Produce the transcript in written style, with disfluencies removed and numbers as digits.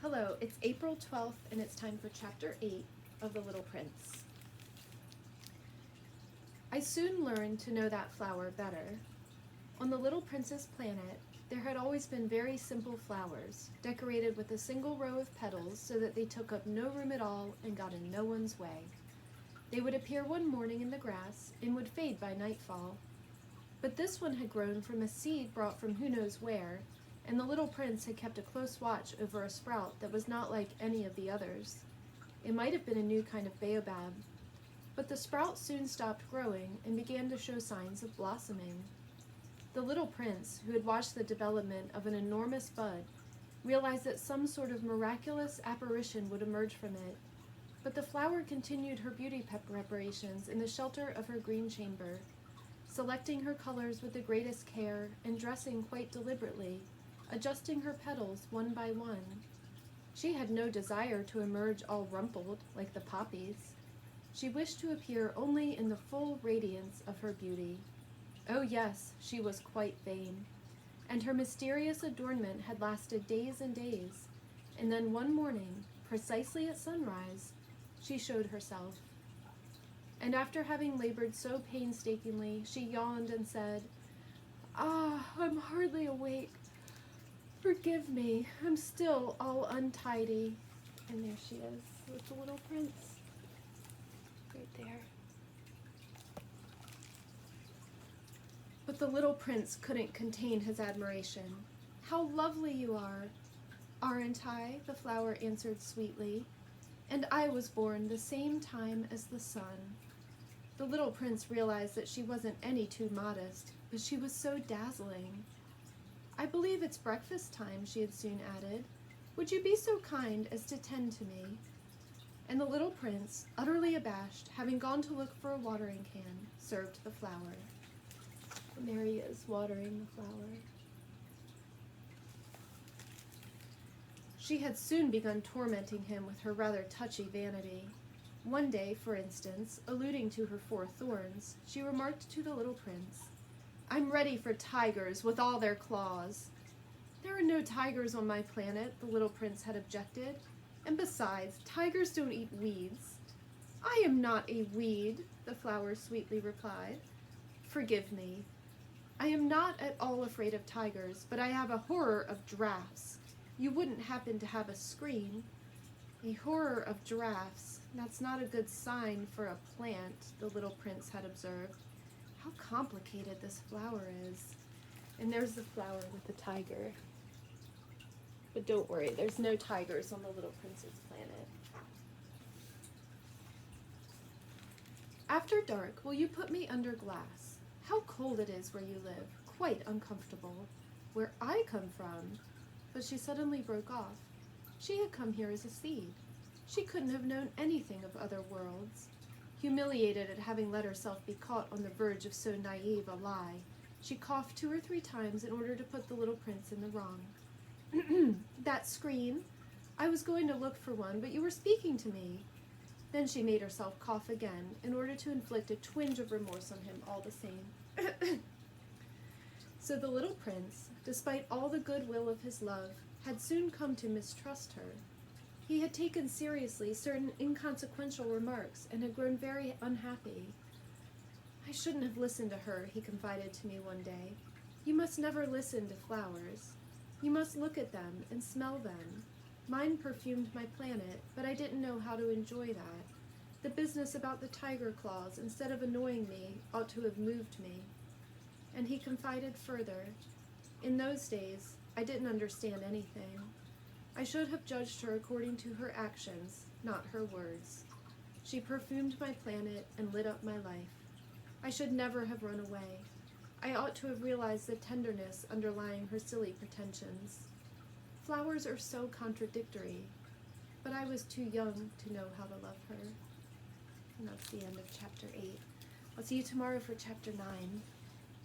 Hello, it's April 12th and it's time for Chapter 8 of The Little Prince. I soon learned to know that flower better. On the Little Prince's planet, there had always been very simple flowers, decorated with a single row of petals so that they took up no room at all and got in no one's way. They would appear one morning in the grass and would fade by nightfall. But this one had grown from a seed brought from who knows where, and the Little Prince had kept a close watch over a sprout that was not like any of the others. It might have been a new kind of baobab, but the sprout soon stopped growing and began to show signs of blossoming. The Little Prince, who had watched the development of an enormous bud, realized that some sort of miraculous apparition would emerge from it, but the flower continued her beauty preparations in the shelter of her green chamber, selecting her colors with the greatest care and dressing quite deliberately, adjusting her petals one by one. She had no desire to emerge all rumpled like the poppies. She wished to appear only in the full radiance of her beauty. Oh yes, she was quite vain, and her mysterious adornment had lasted days and days, and then one morning, precisely at sunrise, she showed herself. And after having labored so painstakingly, she yawned and said, "Ah, I'm hardly awake. Forgive me, I'm still all untidy." And there she is with the Little Prince, right there. But the Little Prince couldn't contain his admiration. "How lovely you are!" "Aren't I?" the flower answered sweetly. "And I was born the same time as the sun." The Little Prince realized that she wasn't any too modest, but she was so dazzling. "I believe it's breakfast time," she had soon added. "Would you be so kind as to tend to me?" And the Little Prince, utterly abashed, having gone to look for a watering can, served the flower. And there he is, watering the flower. She had soon begun tormenting him with her rather touchy vanity. One day, for instance, alluding to her 4 thorns, she remarked to the Little Prince, "I'm ready for tigers with all their claws." "There are no tigers on my planet," the Little Prince had objected. "And besides, tigers don't eat weeds." "I am not a weed," the flower sweetly replied. "Forgive me. I am not at all afraid of tigers, but I have a horror of drafts. You wouldn't happen to have a screen?" "A horror of drafts. That's not a good sign for a plant," the Little Prince had observed. "How complicated this flower is." And there's the flower with the tiger. But don't worry, there's no tigers on the Little Prince's planet. "After dark, will you put me under glass? How cold it is where you live. Quite uncomfortable. Where I come from—" But she suddenly broke off. She had come here as a seed. She couldn't have known anything of other worlds. Humiliated at having let herself be caught on the verge of so naive a lie, she coughed 2 or 3 times in order to put the Little Prince in the wrong. "That screen? I was going to look for one, but you were speaking to me." Then she made herself cough again, in order to inflict a twinge of remorse on him all the same. So the Little Prince, despite all the goodwill of his love, had soon come to mistrust her. He had taken seriously certain inconsequential remarks and had grown very unhappy. "I shouldn't have listened to her," he confided to me one day. "You must never listen to flowers. You must look at them and smell them. Mine perfumed my planet, but I didn't know how to enjoy that. The business about the tiger claws, instead of annoying me, ought to have moved me." And he confided further, "In those days, I didn't understand anything. I should have judged her according to her actions, not her words. She perfumed my planet and lit up my life. I should never have run away. I ought to have realized the tenderness underlying her silly pretensions. Flowers are so contradictory, but I was too young to know how to love her." And that's the end of Chapter 8. I'll see you tomorrow for Chapter 9.